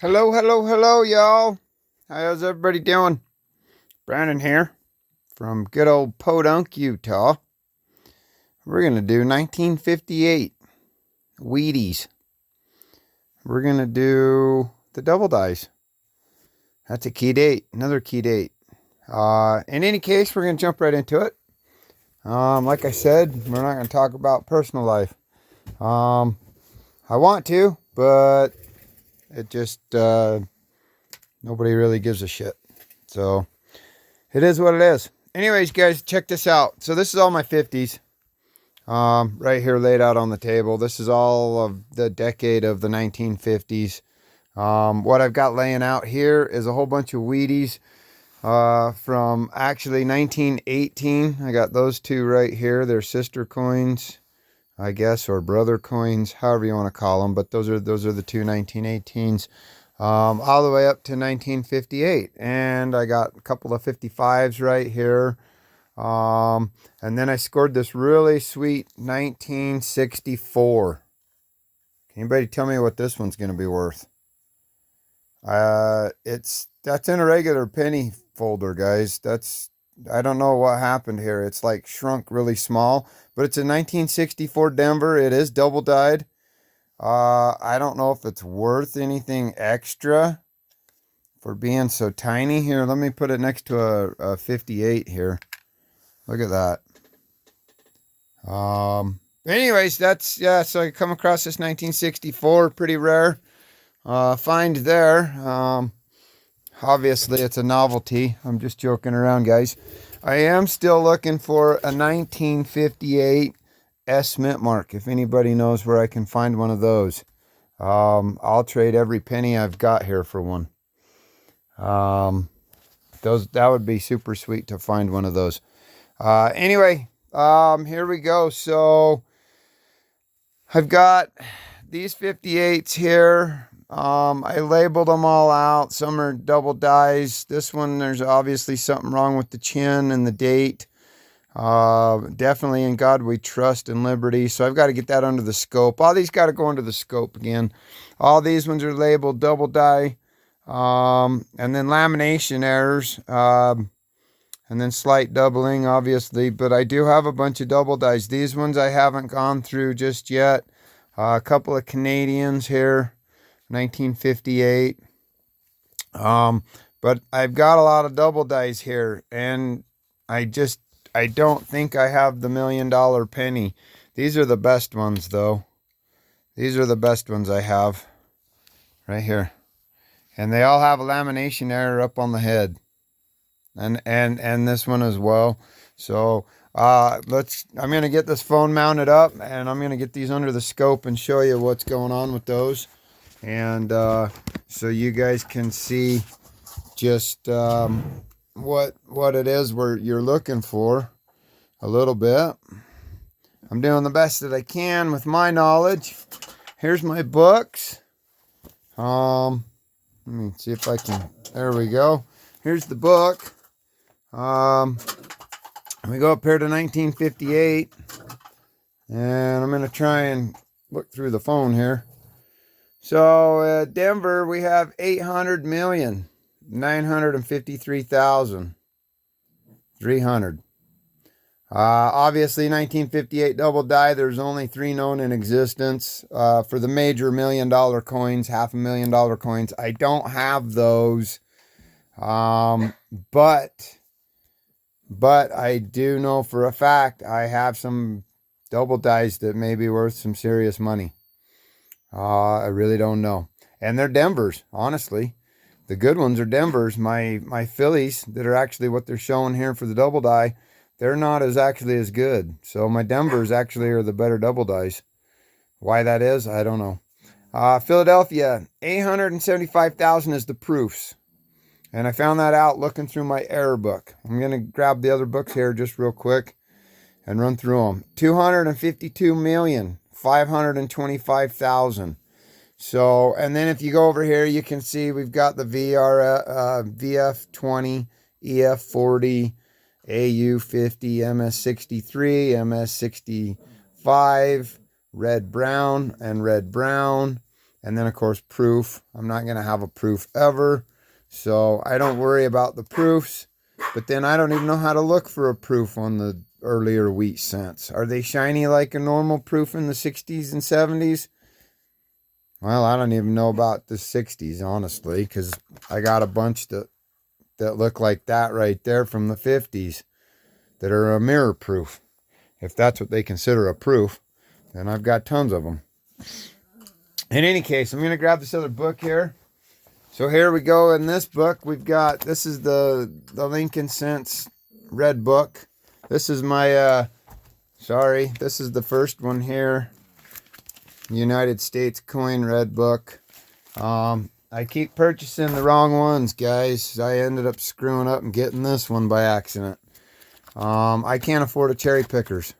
Hello, hello, hello, y'all. How's everybody doing? Brandon here from good old Podunk, Utah. We're going to do 1958 Wheaties. We're going to do the double dice. That's a key date, another key date. In any case, we're going to jump right into it. Like I said, we're not going to talk about personal life. I want to, but it just, nobody really gives a shit. So it is what it is. Anyways, guys, check this out. So this is all my 50s. Right here laid out on the table. This is all of the decade of the 1950s. What I've got laying out here is a whole bunch of Wheaties from actually 1918. I got those two right here. They're sister coins, I guess, or brother coins, however you want to call them. But those are the two 1918s. All the way up to 1958. And I got a couple of 55s right here. And then I scored this really sweet 1964. Can anybody tell me what this one's going to be worth? That's in a regular penny folder, guys. I don't know what happened here. It's like shrunk really small, but it's a 1964 Denver. It is double dyed. I don't know if it's worth anything extra for being so tiny. Here, let me put it next to a 58 here. Look at that. Anyways, so I come across this 1964, pretty rare find there. Obviously, it's a novelty. I'm just joking around, guys. I am still looking for a 1958 S Mint mark. If anybody knows where I can find one of those, I'll trade every penny I've got here for one. That would be super sweet to find one of those. Anyway, here we go. So I've got these 58s here. I labeled them all out. Some are double dies. This one, there's obviously something wrong with the chin and the date. Definitely In God We Trust and Liberty. So I've got to get that under the scope. All these got to go under the scope again. All these ones are labeled double die. And then lamination errors. And then slight doubling, obviously. But I do have a bunch of double dies. These ones I haven't gone through just yet. A couple of Canadians here. 1958. But I've got a lot of double dies here. And I don't think I have the $1 million penny. These are the best ones, though. These are the best ones I have. Right here. And they all have a lamination error up on the head. And this one as well. So I'm going to get this phone mounted up. And I'm going to get these under the scope and show you what's going on with those. And so you guys can see just what it is you're looking for a little bit. I'm doing the best that I can with my knowledge. Here's my books. Let me see if I can. There we go. Here's the book. We go up here to 1958, and I'm gonna try and look through the phone here. So Denver, we have 800,953,300. Obviously 1958 double die. There's only 3 known in existence. For the major $1 million coins, $500,000 coins, I don't have those. But I do know for a fact I have some double dies that may be worth some serious money. I really don't know. And they're Denvers, honestly. The good ones are Denvers. My Phillies that are actually what they're showing here for the double die, they're not actually as good. So my Denvers actually are the better double dies. Why that is, I don't know. Philadelphia, 875,000 is the proofs. And I found that out looking through my error book. I'm going to grab the other books here just real quick and run through them. 252,525,000. So, and then if you go over here, you can see we've got the VF20, EF40, AU50, MS63, MS65, red brown, and red brown. And then, of course, proof. I'm not going to have a proof ever, so I don't worry about the proofs. But then I don't even know how to look for a proof on the earlier wheat scents. Are they shiny like a normal proof in the 60s and 70s? Well, I don't even know about the 60s, honestly, because I got a bunch that look like that right there from the 50s that are a mirror proof. If that's what they consider a proof, then I've got tons of them. In any case, I'm going to grab this other book here. So here we go. In this book, we've got, this is the Lincoln Cents red book. This is my, this is the first one here. United States coin red book. I keep purchasing the wrong ones, guys. I ended up screwing up and getting this one by accident. I can't afford a cherry pickers.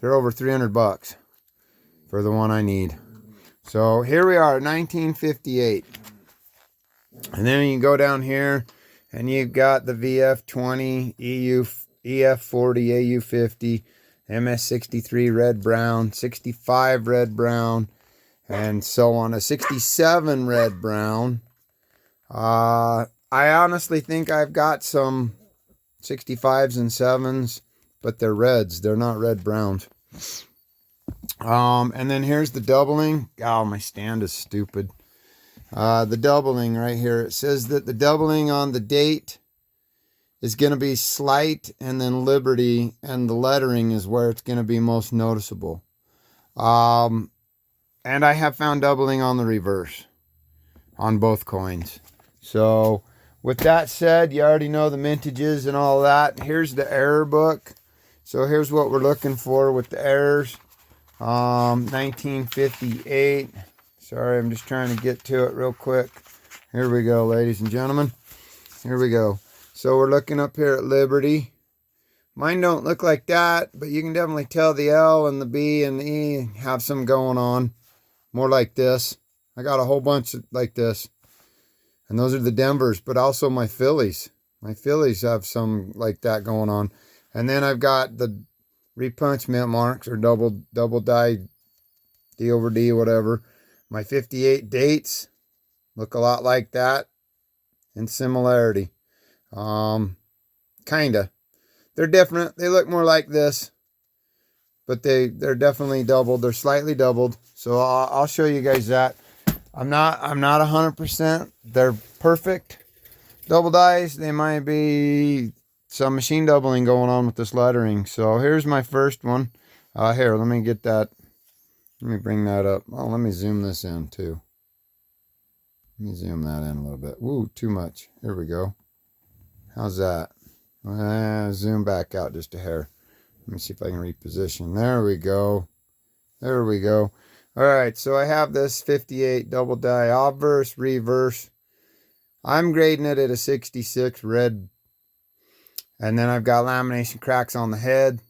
They're over 300 bucks for the one I need. So here we are, 1958. And then you can go down here and you've got the VF20, EF40, AU50, MS63 red brown, 65 red brown, and so on. A 67 red brown. I honestly think I've got some 65s and 7s, but they're reds. They're not red browns. And then here's the doubling. Oh, my stand is stupid. The doubling right here. It says that the doubling on the date is going to be slight, and then Liberty, and the lettering is where it's going to be most noticeable. And I have found doubling on the reverse on both coins. So with that said, you already know the mintages and all that. Here's the error book. So here's what we're looking for with the errors. 1958. Sorry, I'm just trying to get to it real quick. Here we go, ladies and gentlemen. Here we go. So we're looking up here at Liberty. Mine don't look like that, but you can definitely tell the L and the B and the E have some going on. More like this. I got a whole bunch like this. And those are the Denvers, but also my Phillies. My Phillies have some like that going on. And then I've got the repunch mint marks, or double die D over D, whatever. My 58 dates look a lot like that in similarity. Kinda. They're different. They look more like this, but they're definitely doubled. They're slightly doubled. So I'll show you guys that. I'm not 100%. They're perfect double dies. They might be some machine doubling going on with this lettering. So here's my first one. Here, let me get that. Let me bring that up. Oh, let me zoom this in too. Let me zoom that in a little bit. Woo, too much. Here we go. How's that? Zoom back out just a hair. Let me see if I can reposition. There we go. There we go. All right, so I have this 58 double die obverse, reverse. I'm grading it at a 66 red. And then I've got lamination cracks on the head.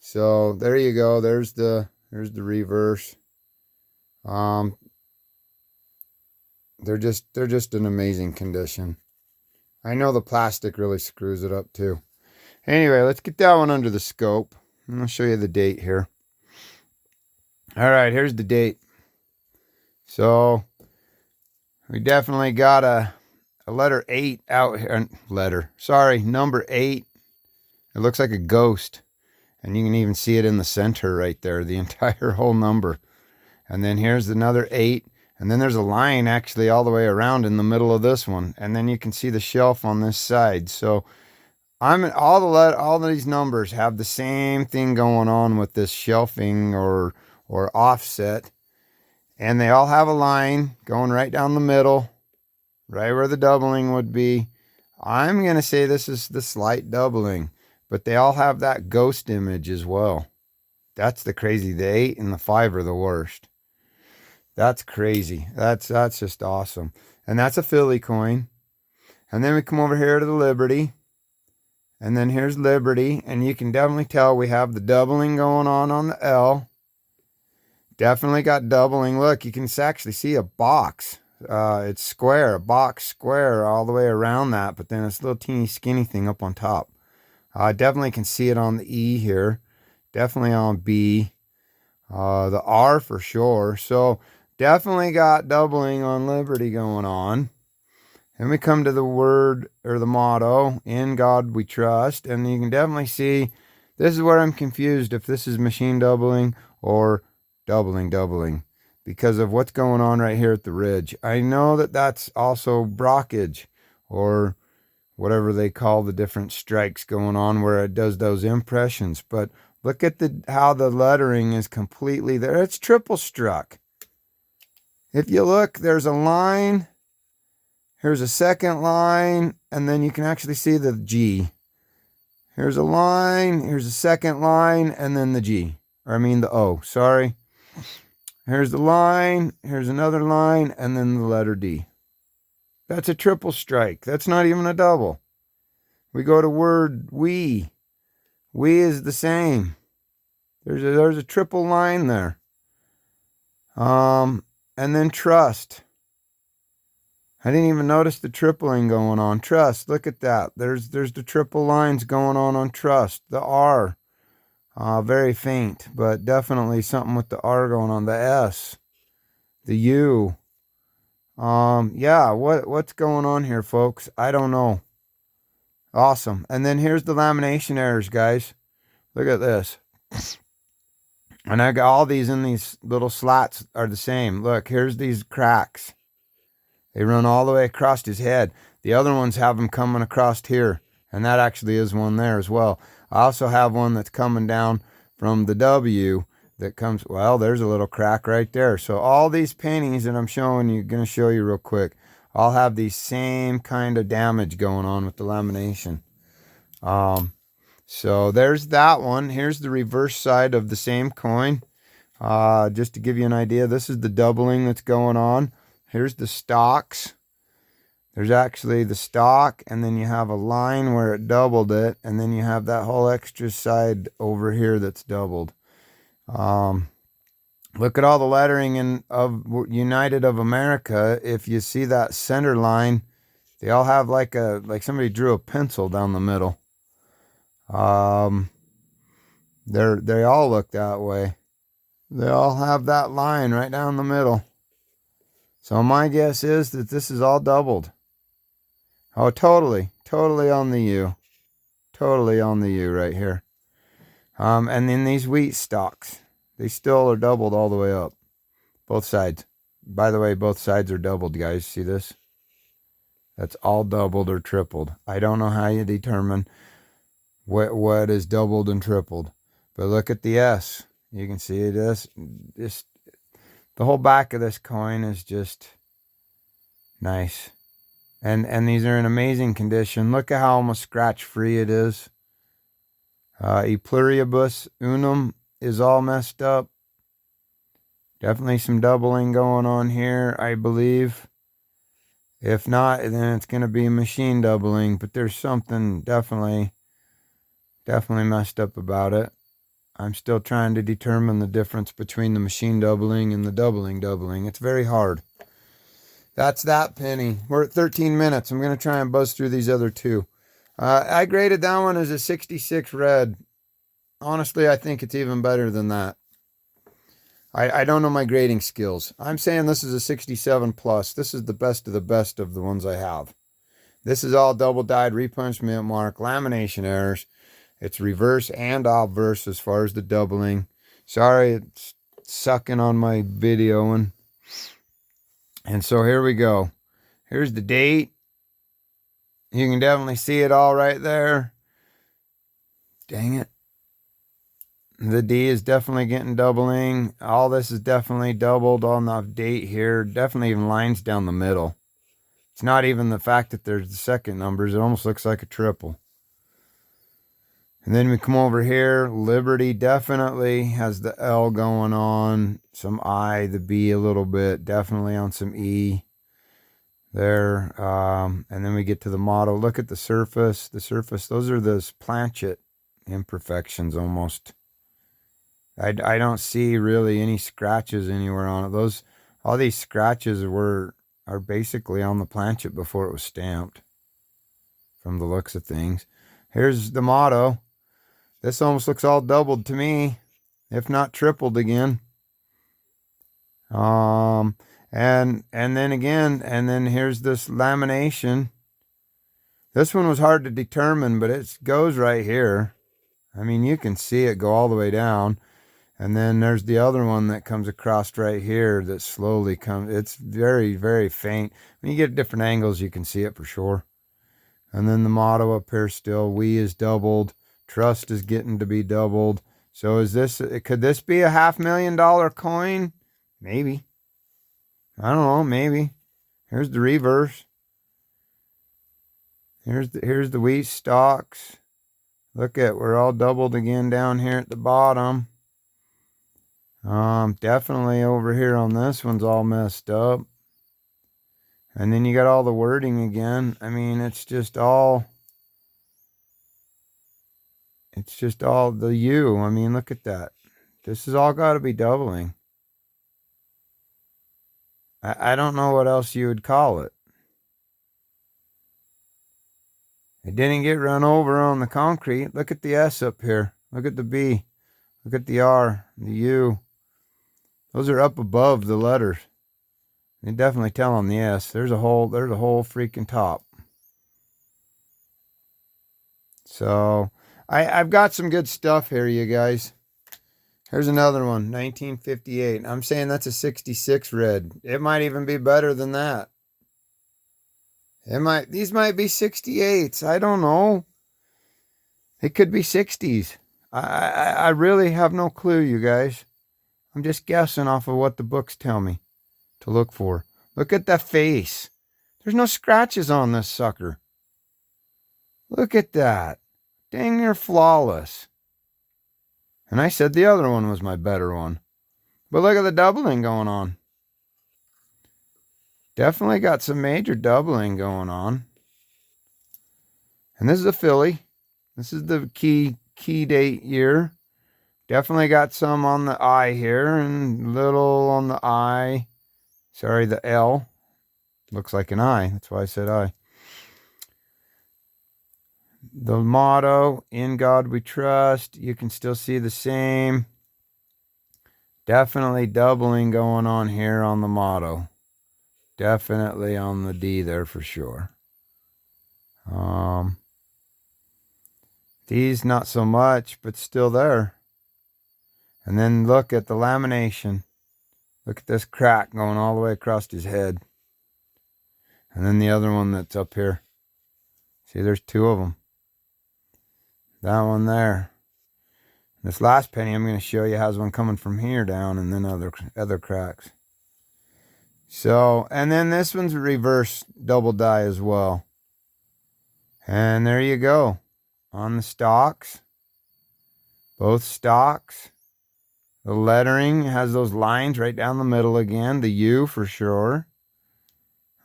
So there you go. There's the reverse. They're just an amazing condition. I know the plastic really screws it up too. Anyway, let's get that one under the scope. I'll show you the date here. All right, here's the date. So we definitely got a letter 8 out here. Number 8. It looks like a ghost. And you can even see it in the center right there, the entire whole number. And then here's another 8. And then there's a line actually all the way around in the middle of this one. And then you can see the shelf on this side. So all these numbers have the same thing going on with this shelving or offset. And they all have a line going right down the middle, right where the doubling would be. I'm going to say this is the slight doubling, but they all have that ghost image as well. That's the crazy. The 8 and the 5 are the worst. That's crazy. That's just awesome. And that's a Philly coin. And then we come over here to the Liberty. And then here's Liberty. And you can definitely tell we have the doubling going on the L. Definitely got doubling. Look, you can actually see a box. It's square, a box square all the way around that. But then it's a little teeny skinny thing up on top. I definitely can see it on the E here. Definitely on B. The R for sure. So Definitely got doubling on Liberty going on. And we come to the word or the motto, in God we trust. And you can definitely see this is where I'm confused if this is machine doubling or doubling because of what's going on right here at the ridge. I know that that's also brockage or whatever they call the different strikes going on where it does those impressions. But look at how the lettering is completely there. It's triple struck. If you look, there's a line. Here's a second line, and then you can actually see the G. Here's a line, here's a second line, and then the G. Or I mean the O, sorry. Here's the line, here's another line, and then the letter D. That's a triple strike. That's not even a double. We go to word we. We is the same. There's a triple line there. And then trust. I didn't even notice the tripling going on. Trust, look at that. There's the triple lines going on trust. The R, very faint, but definitely something with the R going on. The S, the U. Yeah, what's going on here, folks? I don't know. Awesome. And then here's the lamination errors, guys. Look at this. And I got all these in these little slats are the same. Look, here's these cracks. They run all the way across his head. The other ones have them coming across here. And that actually is one there as well. I also have one that's coming down from the W that comes, well, there's a little crack right there. So all these paintings that I'm showing you, going to show you real quick, all have the same kind of damage going on with the lamination. So there's that one. Here's the reverse side of the same coin. Just to give you an idea, this is the doubling that's going on. Here's the stocks. There's actually the stock, and then you have a line where it doubled it, and then you have that whole extra side over here that's doubled. Look at all the lettering of United of America. If you see that center line, they all have like somebody drew a pencil down the middle. They all look that way. They all have that line right down the middle. So my guess is that this is all doubled. Oh, totally on the U. Totally on the U right here. And then these wheat stalks, they still are doubled all the way up. Both sides. By the way, both sides are doubled, guys. See this? That's all doubled or tripled. I don't know how you determine what is doubled and tripled. But look at the S. You can see this. The whole back of this coin is just nice. And these are in amazing condition. Look at how almost scratch free it is. E pluribus unum is all messed up. Definitely some doubling going on here, I believe. If not, then it's going to be machine doubling. But there's something definitely messed up about it. I'm still trying to determine the difference between the machine doubling and the doubling. It's very hard. That's that penny. We're at 13 minutes. I'm going to try and buzz through these other two. I graded that one as a 66 red. Honestly, I think it's even better than that. I don't know my grading skills. I'm saying this is a 67 plus. This is the best of the ones I have. This is all double dyed, repunched mint mark, lamination errors. It's reverse and obverse as far as the doubling. Sorry, it's sucking on my videoing. And so here we go. Here's the date. You can definitely see it all right there. Dang it. The D is definitely getting doubling. All this is definitely doubled on the date here. Definitely even lines down the middle. It's not even the fact that there's the second numbers. It almost looks like a triple. And then we come over here. Liberty definitely has the L going on. Some I, the B a little bit. Definitely on some E there. And then we get to the motto. Look at the surface. The surface, those are those planchet imperfections almost. I don't see really any scratches anywhere on it. All these scratches are basically on the planchet before it was stamped. From the looks of things. Here's the motto. This almost looks all doubled to me, if not tripled again. And then again, and then here's this lamination. This one was hard to determine, but it goes right here. I mean, you can see it go all the way down. And then there's the other one that comes across right here that slowly comes. It's very, very faint. When you get different angles, you can see it for sure. And then the motto up here still, we is doubled. Trust is getting to be doubled. So could this be a $500,000 coin? Maybe. I don't know, maybe. Here's the reverse. Here's the wheat stalks. Look at, we're all doubled again down here at the bottom. Definitely over here on this one's all messed up. And then you got all the wording again. I mean, it's just all the U. I mean, look at that. This has all got to be doubling. I don't know what else you would call it. It didn't get run over on the concrete. Look at the S up here. Look at the B. Look at the R, the U. Those are up above the letters. You definitely tell on the S. There's a whole freaking top. So I've got some good stuff here, you guys. Here's another one, 1958. I'm saying that's a 66 red. It might even be better than that. These might be 68s. I don't know. It could be 60s. I really have no clue, you guys. I'm just guessing off of what the books tell me to look for. Look at that face. There's no scratches on this sucker. Look at that. Dang near flawless. And I said the other one was my better one. But look at the doubling going on. Definitely got some major doubling going on. And this is a Philly. This is the key date year. Definitely got some on the I here and little on the I. Sorry, the L. Looks like an I. That's why I said I. The motto, in God we trust. You can still see the same. Definitely doubling going on here on the motto. Definitely on the D there for sure. These not so much, but still there. And then look at the lamination. Look at this crack going all the way across his head. And then the other one that's up here. See, there's two of them. That one there. This last penny I'm going to show you has one coming from here down and then other cracks. So, and then this one's a reverse double die as well. And there you go. On the stocks. Both stocks. The lettering has those lines right down the middle again. The U for sure.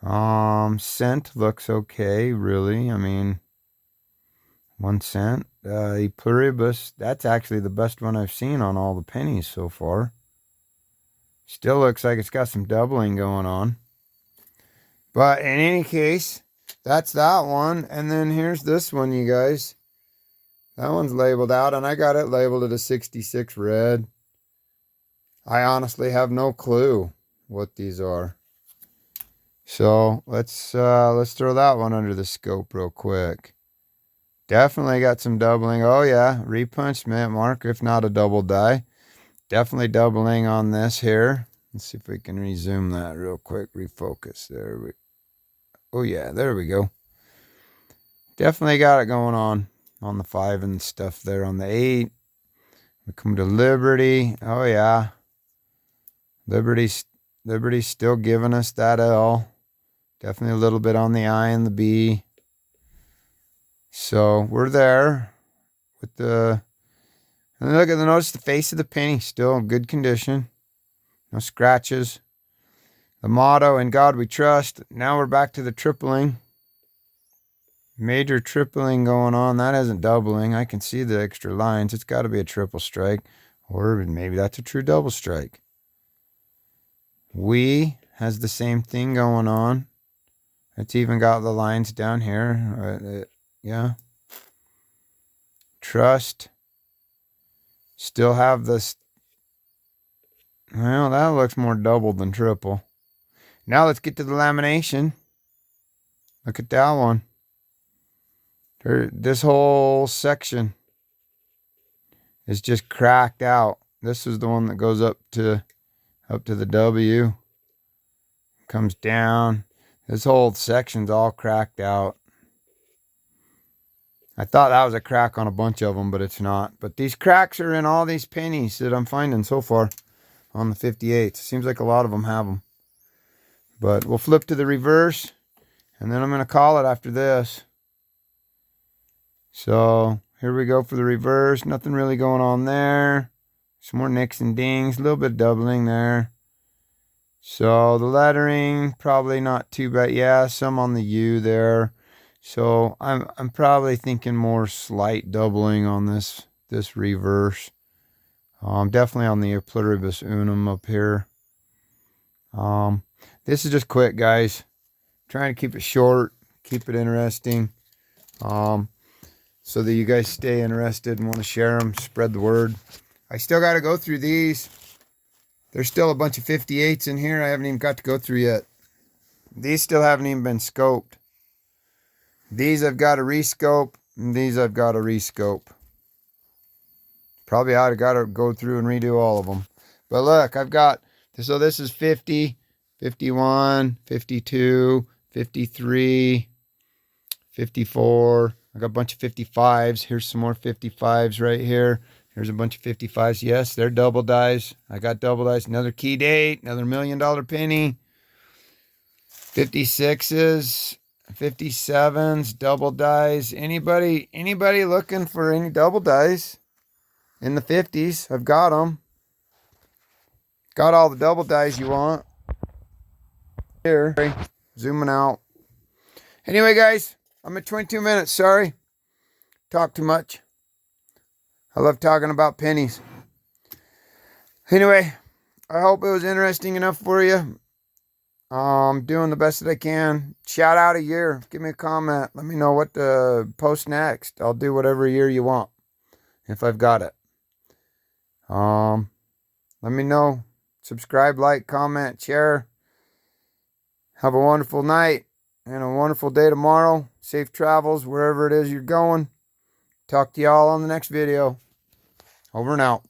Cent looks okay, really. I mean, 1 cent. E pluribus, that's actually the best one I've seen on all the pennies so far. Still looks like it's got some doubling going on. But in any case, that's that one. And then here's this one, you guys. That one's labeled out, and I got it labeled at a 66 red. I honestly have no clue what these are. So let's throw that one under the scope real quick. Definitely got some doubling. Oh yeah, repunched mint mark, if not a double die. Definitely doubling on this here. Let's see if we can resume that real quick. Refocus. Oh yeah, there we go. Definitely got it going on the 5 and stuff there on the 8. We come to Liberty. Oh yeah. Liberty's still giving us that L. Definitely a little bit on the I and the B. So we're there with the. And notice the face of the penny, still in good condition. No scratches. The motto, in God we trust. Now we're back to the tripling. Major tripling going on. That isn't doubling. I can see the extra lines. It's got to be a triple strike. Or maybe that's a true double strike. We has the same thing going on. It's even got the lines down here. Yeah. Trust. Still have this. Well, that looks more double than triple. Now let's get to the lamination. Look at that one. This whole section is just cracked out. This is the one that goes up to the W. Comes down. This whole section's all cracked out. I thought that was a crack on a bunch of them, but it's not. But these cracks are in all these pennies that I'm finding so far on the 58s. Seems like a lot of them have them. But we'll flip to the reverse, and then I'm going to call it after this. So here we go for the reverse. Nothing really going on there. Some more nicks and dings. A little bit of doubling there. So the lettering, probably not too bad. Yeah, some on the U there. So I'm probably thinking more slight doubling on this reverse. Definitely on the pluribus unum up here. This is just quick, guys. Trying to keep it short, keep it interesting, so that you guys stay interested and want to share them, spread the word. I still got to go through these. There's still a bunch of 58s in here I haven't even got to go through yet. These still haven't even been scoped. These I've got to rescope, and these I've got to rescope. Probably I've got to go through and redo all of them. But look, I've got, so this is 50, 51, 52, 53, 54. I got a bunch of 55s. Here's some more 55s right here. Here's a bunch of 55s. Yes, they're double dies. I got double dies. Another key date. Another $1 million penny. 56s. 57s. Double dies. Anybody looking for any double dies in the 50s? I've got them. Got all the double dies you want. Here. Zooming out. Anyway, guys, I'm at 22 minutes. Sorry. Talk too much. I love talking about pennies. Anyway, I hope it was interesting enough for you. I'm doing the best that I can. Shout out a year. Give me a comment. Let me know what to post next. I'll do whatever year you want, if I've got it. Let me know. Subscribe, like, comment, share. Have a wonderful night and a wonderful day tomorrow. Safe travels wherever it is you're going. Talk to y'all on the next video. Over and out.